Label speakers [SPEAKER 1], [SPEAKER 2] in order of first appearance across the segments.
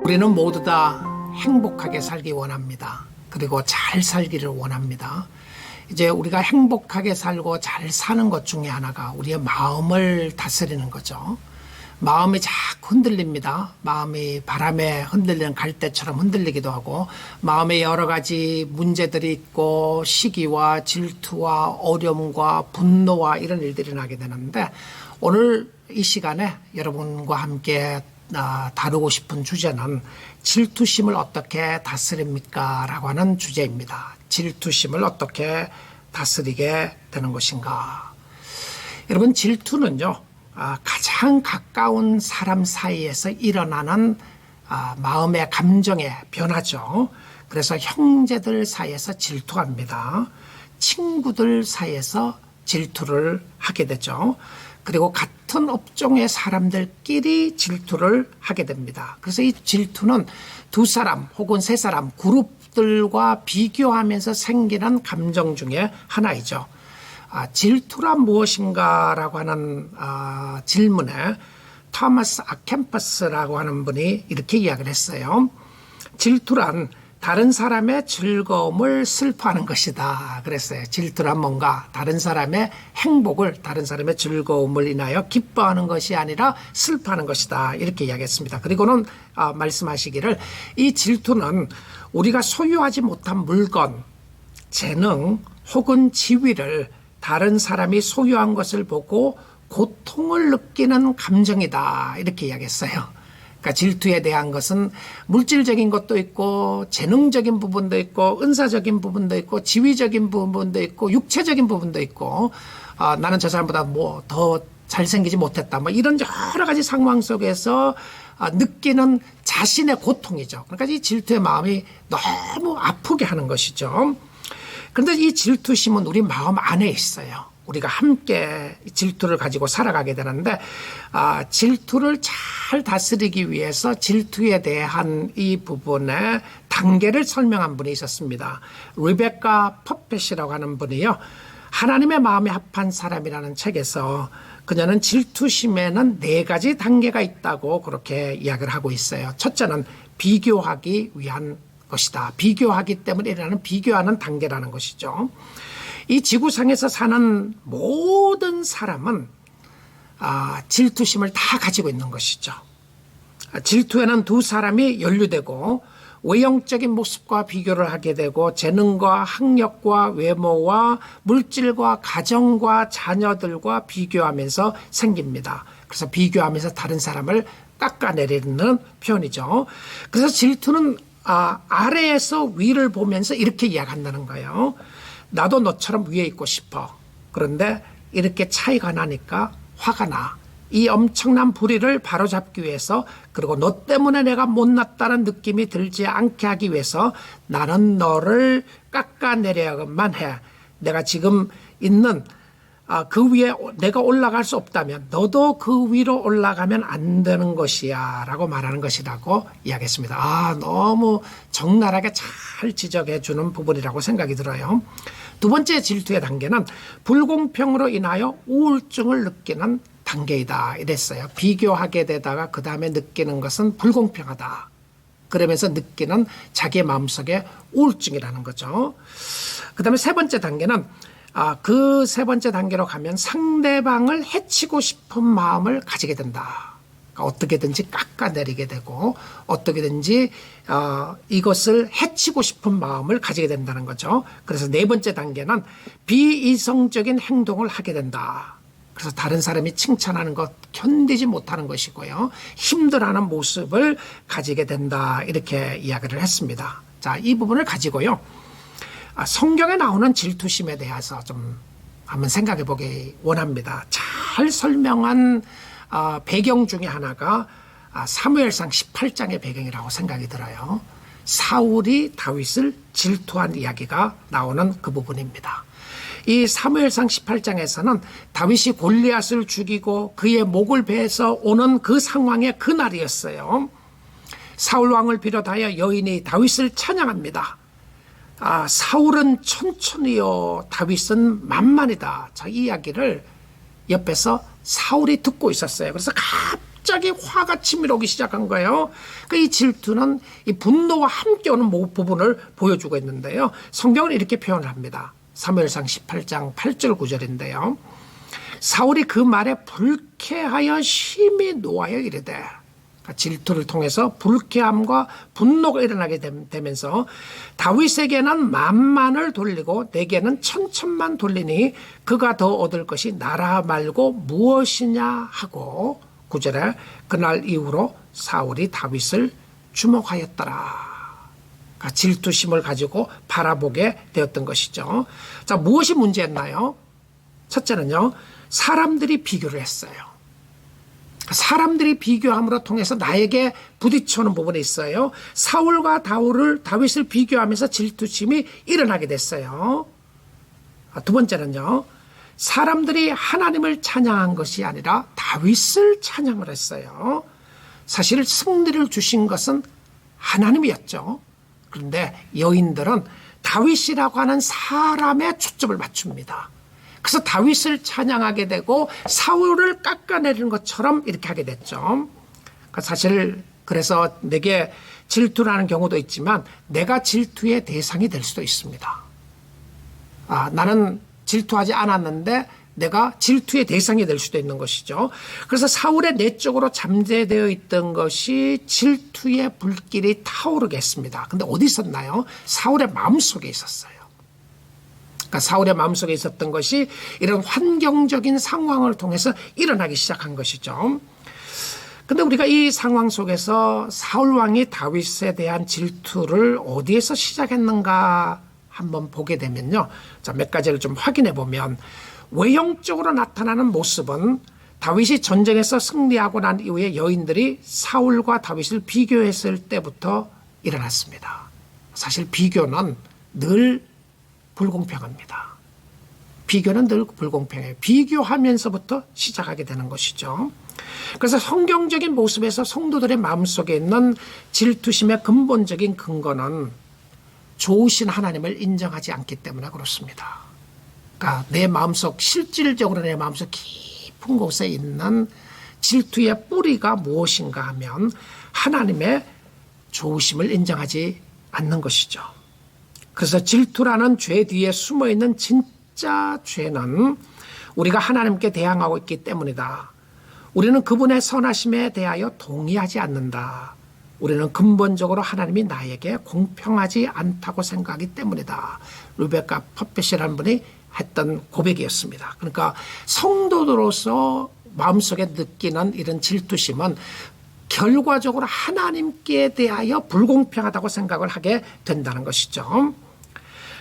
[SPEAKER 1] 우리는 모두 다 행복하게 살기 원합니다. 그리고 잘 살기를 원합니다. 이제 우리가 행복하게 살고 잘 사는 것 중에 하나가 우리의 마음을 다스리는 거죠. 마음이 자꾸 흔들립니다. 마음이 바람에 흔들리는 갈대처럼 흔들리기도 하고, 마음에 여러 가지 문제들이 있고 시기와 질투와 어려움과 분노와 이런 일들이 나게 되는데, 오늘 이 시간에 여러분과 함께 다루고 싶은 주제는 질투심을 어떻게 다스립니까? 라고 하는 주제입니다. 질투심을 어떻게 다스리게 되는 것인가? 여러분, 질투는요, 가장 가까운 사람 사이에서 일어나는 마음의 감정의 변화죠. 그래서 형제들 사이에서 질투합니다. 친구들 사이에서 질투를 하게 되죠. 그리고 같은 업종의 사람들끼리 질투를 하게 됩니다. 그래서 이 질투는 두 사람 혹은 세 사람 그룹들과 비교하면서 생기는 감정 중에 하나이죠. 질투란 무엇인가라고 하는 질문에 토마스 아켐퍼스라고 하는 분이 이렇게 이야기를 했어요. 질투란 다른 사람의 즐거움을 슬퍼하는 것이다 그랬어요. 질투란 뭔가 다른 사람의 행복을, 다른 사람의 즐거움을 인하여 기뻐하는 것이 아니라 슬퍼하는 것이다, 이렇게 이야기했습니다. 그리고는 말씀하시기를, 이 질투는 우리가 소유하지 못한 물건, 재능 혹은 지위를 다른 사람이 소유한 것을 보고 고통을 느끼는 감정이다, 이렇게 이야기했어요. 그러니까 질투에 대한 것은 물질적인 것도 있고 재능적인 부분도 있고 은사적인 부분도 있고 지위적인 부분도 있고 육체적인 부분도 있고, 나는 저 사람보다 뭐 더 잘생기지 못했다, 뭐 이런 여러 가지 상황 속에서 느끼는 자신의 고통이죠. 그러니까 이 질투의 마음이 너무 아프게 하는 것이죠. 그런데 이 질투심은 우리 마음 안에 있어요. 우리가 함께 질투를 가지고 살아가게 되는데, 질투를 잘 다스리기 위해서 질투에 대한 이 부분의 단계를 설명한 분이 있었습니다. 리베카 퍼펫이라고 하는 분이요, 하나님의 마음에 합한 사람이라는 책에서 그녀는 질투심에는 4가지 단계가 있다고 그렇게 이야기를 하고 있어요. 첫째는 비교하기 위한 것이다. 비교하기 때문에 일어나는 비교하는 단계라는 것이죠. 이 지구상에서 사는 모든 사람은 질투심을 다 가지고 있는 것이죠. 질투에는 두 사람이 연루되고 외형적인 모습과 비교를 하게 되고, 재능과 학력과 외모와 물질과 가정과 자녀들과 비교하면서 생깁니다. 그래서 비교하면서 다른 사람을 깎아내리는 표현이죠. 그래서 질투는 아래에서 위를 보면서 이렇게 이야기한다는 거예요. 나도 너처럼 위에 있고 싶어. 그런데 이렇게 차이가 나니까 화가 나. 이 엄청난 불의를 바로잡기 위해서, 그리고 너 때문에 내가 못났다는 느낌이 들지 않게 하기 위해서 나는 너를 깎아내려야만 해. 내가 지금 있는 그 위에 내가 올라갈 수 없다면 너도 그 위로 올라가면 안 되는 것이야 라고 말하는 것이라고 이야기했습니다. 너무 적나라하게 잘 지적해 주는 부분이라고 생각이 들어요. 두 번째 질투의 단계는 불공평으로 인하여 우울증을 느끼는 단계이다 이랬어요. 비교하게 되다가 그 다음에 느끼는 것은 불공평하다. 그러면서 느끼는 자기의 마음속에 우울증이라는 거죠. 그 다음에 세 번째 단계는 그 세 번째 단계로 가면 상대방을 해치고 싶은 마음을 가지게 된다. 그러니까 어떻게든지 깎아내리게 되고 어떻게든지 이것을 해치고 싶은 마음을 가지게 된다는 거죠. 그래서 네 번째 단계는 비이성적인 행동을 하게 된다. 그래서 다른 사람이 칭찬하는 것 견디지 못하는 것이고요. 힘들어하는 모습을 가지게 된다. 이렇게 이야기를 했습니다. 자, 이 부분을 가지고요. 성경에 나오는 질투심에 대해서 좀 한번 생각해 보기 원합니다. 잘 설명한 배경 중에 하나가 사무엘상 18장의 배경이라고 생각이 들어요. 사울이 다윗을 질투한 이야기가 나오는 그 부분입니다. 이 사무엘상 18장에서는 다윗이 골리앗을 죽이고 그의 목을 베서 오는 그 상황의 그날이었어요. 사울 왕을 비롯하여 여인이 다윗을 찬양합니다. 사울은 천천히요 다윗은 만만이다. 자, 이 이야기를 옆에서 사울이 듣고 있었어요. 그래서 갑자기 화가 치밀어오기 시작한 거예요. 이 질투는 이 분노와 함께 오는 부분을 보여주고 있는데요. 성경은 이렇게 표현을 합니다. 사무엘상 18장 8절 9절인데요. 사울이 그 말에 불쾌하여 심히 노하여 이르되, 그러니까 질투를 통해서 불쾌함과 분노가 일어나게 되면서 다윗에게는 만만을 돌리고 내게는 천천만 돌리니 그가 더 얻을 것이 나라 말고 무엇이냐 하고 9절에 그날 이후로 사울이 다윗을 주목하였더라. 그러니까 질투심을 가지고 바라보게 되었던 것이죠. 자, 무엇이 문제였나요? 첫째는요, 사람들이 비교를 했어요. 사람들이 비교함으로 통해서 나에게 부딪혀오는 부분이 있어요. 사울과 다윗을 비교하면서 질투심이 일어나게 됐어요. 두 번째는요, 사람들이 하나님을 찬양한 것이 아니라 다윗을 찬양을 했어요. 사실 승리를 주신 것은 하나님이었죠. 그런데 여인들은 다윗이라고 하는 사람에 초점을 맞춥니다. 그래서 다윗을 찬양하게 되고 사울을 깎아내리는 것처럼 이렇게 하게 됐죠. 사실 그래서 내게 질투라는 경우도 있지만 내가 질투의 대상이 될 수도 있습니다. 나는 질투하지 않았는데 내가 질투의 대상이 될 수도 있는 것이죠. 그래서 사울의 내적으로 잠재되어 있던 것이 질투의 불길이 타오르게 했습니다. 근데 어디 있었나요? 사울의 마음속에 있었어요. 그러니까 사울의 마음속에 있었던 것이 이런 환경적인 상황을 통해서 일어나기 시작한 것이죠. 근데 우리가 이 상황 속에서 사울 왕이 다윗에 대한 질투를 어디에서 시작했는가 한번 보게 되면요. 자, 몇 가지를 좀 확인해 보면 외형적으로 나타나는 모습은 다윗이 전쟁에서 승리하고 난 이후에 여인들이 사울과 다윗을 비교했을 때부터 일어났습니다. 사실 비교는 늘 불공평합니다. 비교는 늘 불공평해요. 비교하면서부터 시작하게 되는 것이죠. 그래서 성경적인 모습에서 성도들의 마음속에 있는 질투심의 근본적인 근거는 좋으신 하나님을 인정하지 않기 때문에 그렇습니다. 그러니까 내 마음속, 실질적으로 내 마음속 깊은 곳에 있는 질투의 뿌리가 무엇인가 하면 하나님의 좋으심을 인정하지 않는 것이죠. 그래서 질투라는 죄 뒤에 숨어있는 진짜 죄는 우리가 하나님께 대항하고 있기 때문이다. 우리는 그분의 선하심에 대하여 동의하지 않는다. 우리는 근본적으로 하나님이 나에게 공평하지 않다고 생각하기 때문이다. 루베카 퍼펫이라는 분이 했던 고백이었습니다. 그러니까 성도들로서 마음속에 느끼는 이런 질투심은 결과적으로 하나님께 대하여 불공평하다고 생각을 하게 된다는 것이죠.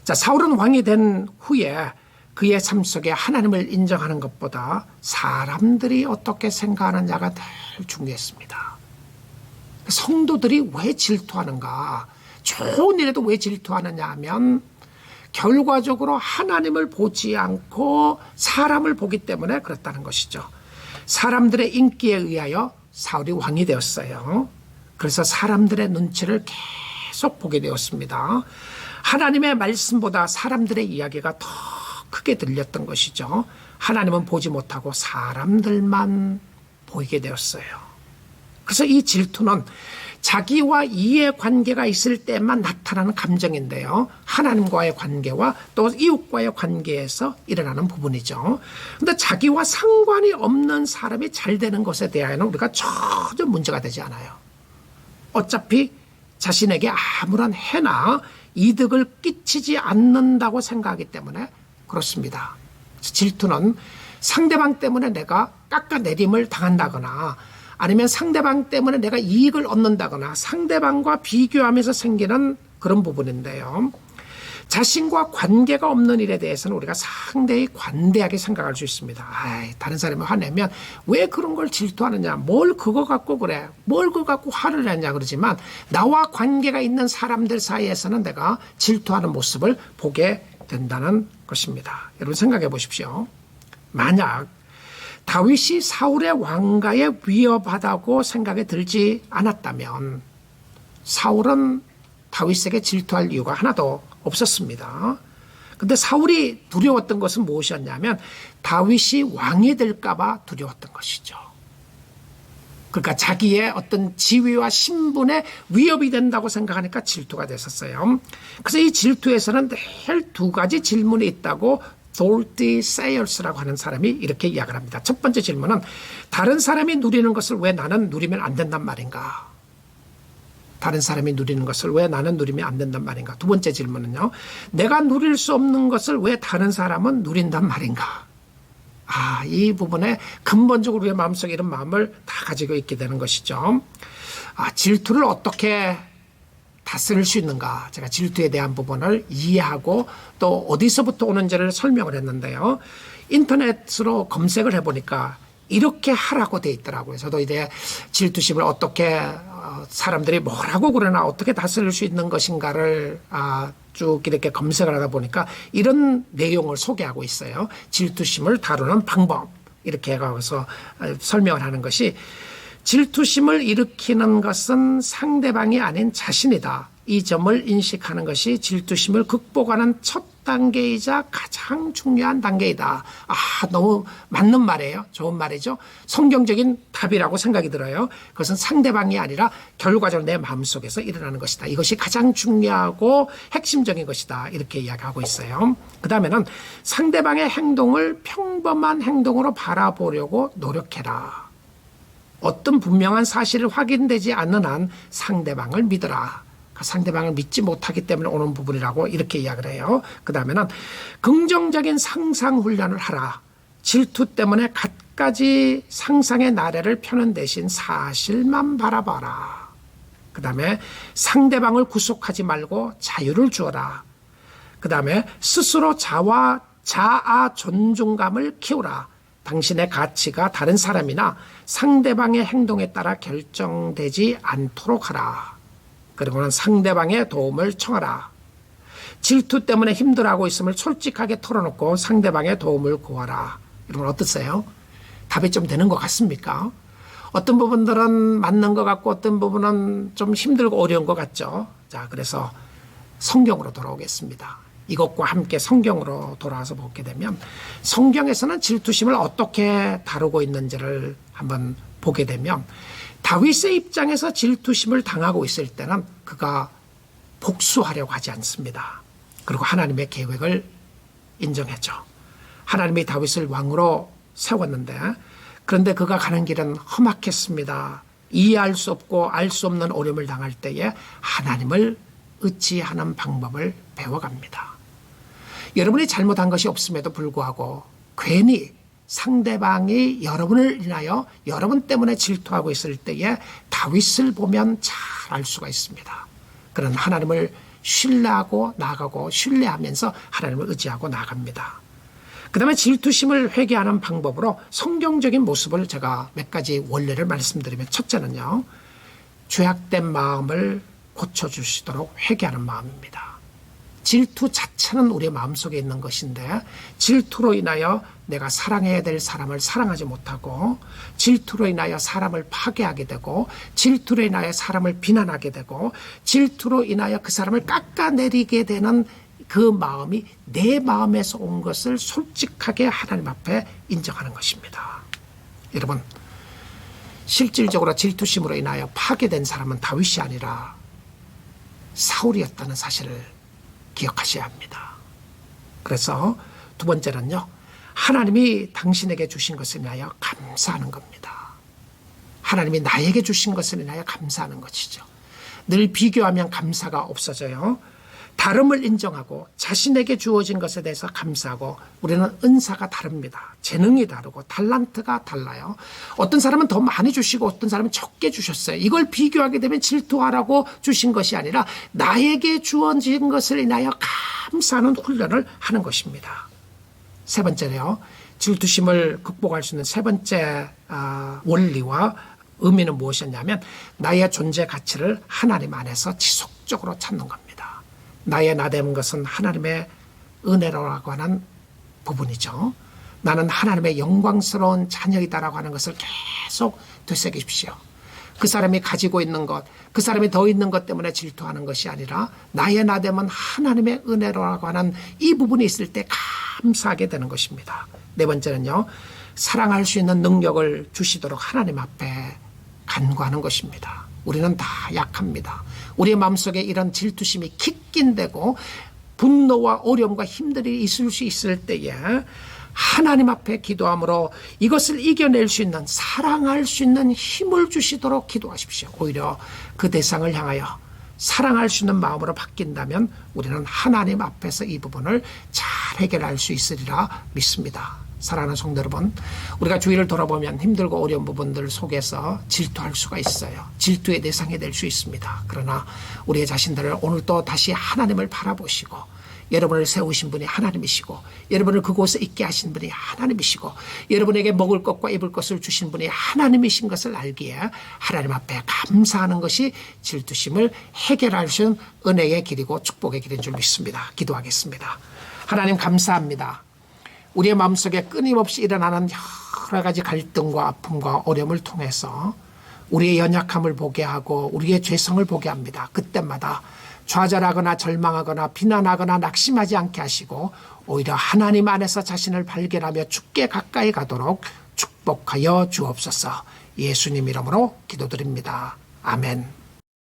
[SPEAKER 1] 자, 사울은 왕이 된 후에 그의 삶 속에 하나님을 인정하는 것보다 사람들이 어떻게 생각하느냐가 늘 중요했습니다. 성도들이 왜 질투하는가? 좋은 일에도 왜 질투하느냐 하면 결과적으로 하나님을 보지 않고 사람을 보기 때문에 그렇다는 것이죠. 사람들의 인기에 의하여 사울이 왕이 되었어요. 그래서 사람들의 눈치를 계속 보게 되었습니다. 하나님의 말씀보다 사람들의 이야기가 더 크게 들렸던 것이죠. 하나님은 보지 못하고 사람들만 보이게 되었어요. 그래서 이 질투는 자기와 이해관계가 있을 때만 나타나는 감정인데요. 하나님과의 관계와 또 이웃과의 관계에서 일어나는 부분이죠. 그런데 자기와 상관이 없는 사람이 잘 되는 것에 대하여는 우리가 전혀 문제가 되지 않아요. 어차피 자신에게 아무런 해나 이득을 끼치지 않는다고 생각하기 때문에 그렇습니다. 질투는 상대방 때문에 내가 깎아내림을 당한다거나 아니면 상대방 때문에 내가 이익을 얻는다거나 상대방과 비교하면서 생기는 그런 부분인데요. 자신과 관계가 없는 일에 대해서는 우리가 상당히 관대하게 생각할 수 있습니다. 다른 사람이 화내면 왜 그런 걸 질투하느냐, 뭘 그거 갖고 그래, 뭘 그거 갖고 화를 내냐 그러지만 나와 관계가 있는 사람들 사이에서는 내가 질투하는 모습을 보게 된다는 것입니다. 여러분 생각해 보십시오. 만약 다윗이 사울의 왕가에 위협하다고 생각이 들지 않았다면 사울은 다윗에게 질투할 이유가 하나도 없었습니다. 근데 사울이 두려웠던 것은 무엇이었냐면 다윗이 왕이 될까봐 두려웠던 것이죠. 그러니까 자기의 어떤 지위와 신분에 위협이 된다고 생각하니까 질투가 됐었어요. 그래서 이 질투에서는 늘 두 가지 질문이 있다고 돌티 세이얼스라고 하는 사람이 이렇게 이야기를 합니다. 첫 번째 질문은 다른 사람이 누리는 것을 왜 나는 누리면 안 된단 말인가? 다른 사람이 누리는 것을 왜 나는 누리면 안 된단 말인가? 두 번째 질문은요. 내가 누릴 수 없는 것을 왜 다른 사람은 누린단 말인가? 이 부분에 근본적으로 우리의 마음속에 이런 마음을 다 가지고 있게 되는 것이죠. 질투를 어떻게 다스릴 수 있는가? 제가 질투에 대한 부분을 이해하고 또 어디서부터 오는지를 설명을 했는데요. 인터넷으로 검색을 해보니까 이렇게 하라고 돼 있더라고요. 저도 이제 질투심을 어떻게 사람들이 뭐라고 그러나 어떻게 다스릴 수 있는 것인가를 쭉 이렇게 검색을 하다 보니까 이런 내용을 소개하고 있어요. 질투심을 다루는 방법 이렇게 해가서 설명을 하는 것이 질투심을 일으키는 것은 상대방이 아닌 자신이다. 이 점을 인식하는 것이 질투심을 극복하는 첫 단계이자 가장 중요한 단계이다. 너무 맞는 말이에요. 좋은 말이죠. 성경적인 답이라고 생각이 들어요. 그것은 상대방이 아니라 결과적으로 내 마음속에서 일어나는 것이다. 이것이 가장 중요하고 핵심적인 것이다. 이렇게 이야기하고 있어요. 그 다음에는 상대방의 행동을 평범한 행동으로 바라보려고 노력해라. 어떤 분명한 사실을 확인되지 않는 한 상대방을 믿어라. 상대방을 믿지 못하기 때문에 오는 부분이라고 이렇게 이야기를 해요. 그 다음에는 긍정적인 상상 훈련을 하라. 질투 때문에 갖가지 상상의 나래를 펴는 대신 사실만 바라봐라. 그 다음에 상대방을 구속하지 말고 자유를 주어라. 그 다음에 스스로 자아 존중감을 키우라. 당신의 가치가 다른 사람이나 상대방의 행동에 따라 결정되지 않도록 하라. 그리고는 상대방의 도움을 청하라. 질투 때문에 힘들어하고 있음을 솔직하게 털어놓고 상대방의 도움을 구하라. 이런 건 어떠세요? 답이 좀 되는 것 같습니까? 어떤 부분들은 맞는 것 같고 어떤 부분은 좀 힘들고 어려운 것 같죠. 자, 그래서 성경으로 돌아오겠습니다. 이것과 함께 성경으로 돌아와서 보게 되면 성경에서는 질투심을 어떻게 다루고 있는지를 한번 보게 되면 다윗의 입장에서 질투심을 당하고 있을 때는 그가 복수하려고 하지 않습니다. 그리고 하나님의 계획을 인정했죠. 하나님이 다윗을 왕으로 세웠는데 그런데 그가 가는 길은 험악했습니다. 이해할 수 없고 알 수 없는 어려움을 당할 때에 하나님을 의지하는 방법을 배워갑니다. 여러분이 잘못한 것이 없음에도 불구하고 괜히 상대방이 여러분을 인하여 여러분 때문에 질투하고 있을 때에 다윗을 보면 잘 알 수가 있습니다. 그런 하나님을 신뢰하고 나아가고 신뢰하면서 하나님을 의지하고 나아갑니다. 그 다음에 질투심을 회개하는 방법으로 성경적인 모습을 제가 몇 가지 원례를 말씀드리면 첫째는요. 죄악된 마음을 고쳐주시도록 회개하는 마음입니다. 질투 자체는 우리의 마음속에 있는 것인데 질투로 인하여 내가 사랑해야 될 사람을 사랑하지 못하고 질투로 인하여 사람을 파괴하게 되고 질투로 인하여 사람을 비난하게 되고 질투로 인하여 그 사람을 깎아내리게 되는 그 마음이 내 마음에서 온 것을 솔직하게 하나님 앞에 인정하는 것입니다. 여러분, 실질적으로 질투심으로 인하여 파괴된 사람은 다윗이 아니라 사울이었다는 사실을 기억하셔야 합니다. 그래서 두 번째는요. 하나님이 당신에게 주신 것을 인하여 감사하는 겁니다. 하나님이 나에게 주신 것을 인하여 감사하는 것이죠. 늘 비교하면 감사가 없어져요. 다름을 인정하고 자신에게 주어진 것에 대해서 감사하고 우리는 은사가 다릅니다. 재능이 다르고 탤런트가 달라요. 어떤 사람은 더 많이 주시고 어떤 사람은 적게 주셨어요. 이걸 비교하게 되면 질투하라고 주신 것이 아니라 나에게 주어진 것을 인하여 감사하는 훈련을 하는 것입니다. 세 번째로요. 질투심을 극복할 수 있는 세 번째 원리와 의미는 무엇이었냐면 나의 존재 가치를 하나님 안에서 지속적으로 찾는 겁니다. 나의 나되는 것은 하나님의 은혜라고 하는 부분이죠. 나는 하나님의 영광스러운 자녀이다라고 하는 것을 계속 되새기십시오. 그 사람이 가지고 있는 것, 그 사람이 더 있는 것 때문에 질투하는 것이 아니라 나의 나됨은 하나님의 은혜라고 하는 이 부분이 있을 때 감사하게 되는 것입니다. 네 번째는요, 사랑할 수 있는 능력을 주시도록 하나님 앞에 간구하는 것입니다. 우리는 다 약합니다. 우리의 마음속에 이런 질투심이 킥긴되고 분노와 어려움과 힘들이 있을 수 있을 때에 하나님 앞에 기도함으로 이것을 이겨낼 수 있는, 사랑할 수 있는 힘을 주시도록 기도하십시오. 오히려 그 대상을 향하여 사랑할 수 있는 마음으로 바뀐다면 우리는 하나님 앞에서 이 부분을 잘 해결할 수 있으리라 믿습니다. 사랑하는 성도 여러분, 우리가 주위를 돌아보면 힘들고 어려운 부분들 속에서 질투할 수가 있어요. 질투의 대상이 될 수 있습니다. 그러나 우리의 자신들을 오늘 또 다시 하나님을 바라보시고, 여러분을 세우신 분이 하나님이시고, 여러분을 그곳에 있게 하신 분이 하나님이시고, 여러분에게 먹을 것과 입을 것을 주신 분이 하나님이신 것을 알기에 하나님 앞에 감사하는 것이 질투심을 해결할 수 있는 은혜의 길이고 축복의 길인 줄 믿습니다. 기도하겠습니다. 하나님 감사합니다. 우리의 마음속에 끊임없이 일어나는 여러 가지 갈등과 아픔과 어려움을 통해서 우리의 연약함을 보게 하고 우리의 죄성을 보게 합니다. 그때마다 좌절하거나 절망하거나 비난하거나 낙심하지 않게 하시고 오히려 하나님 안에서 자신을 발견하며 주께 가까이 가도록 축복하여 주옵소서. 예수님 이름으로 기도드립니다. 아멘.